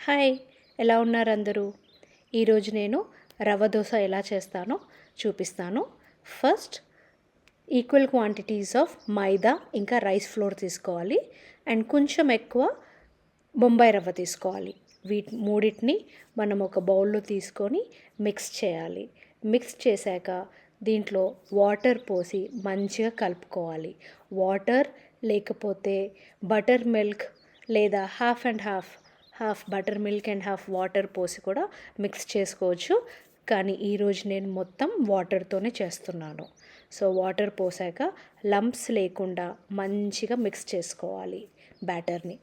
Hi, ఎలా ఉన్నారు అందరూ? ఈరోజు నేను రవ్వ దోశ ఎలా చేస్తానో చూపిస్తాను. ఫస్ట్ ఈక్వల్ క్వాంటిటీస్ ఆఫ్ మైదా ఇంకా రైస్ ఫ్లోర్ తీసుకోవాలి అండ్ కొంచెం ఎక్కువ బొంబాయి రవ్వ తీసుకోవాలి. మూడింటిని మనం ఒక బౌల్లో తీసుకొని మిక్స్ చేయాలి. మిక్స్ చేశాక దీంట్లో వాటర్ పోసి మంచిగా కలుపుకోవాలి. వాటర్ లేకపోతే బటర్ మిల్క్ లేదా half butter milk and half water పోసి కూడా మిక్స్ చేసుకోవచ్చు. కానీ ఈరోజు నేను మొత్తం వాటర్తోనే చేస్తున్నాను. సో వాటర్ పోసాక లంప్స్ లేకుండా మంచిగా మిక్స్ చేసుకోవాలి బ్యాటర్ని.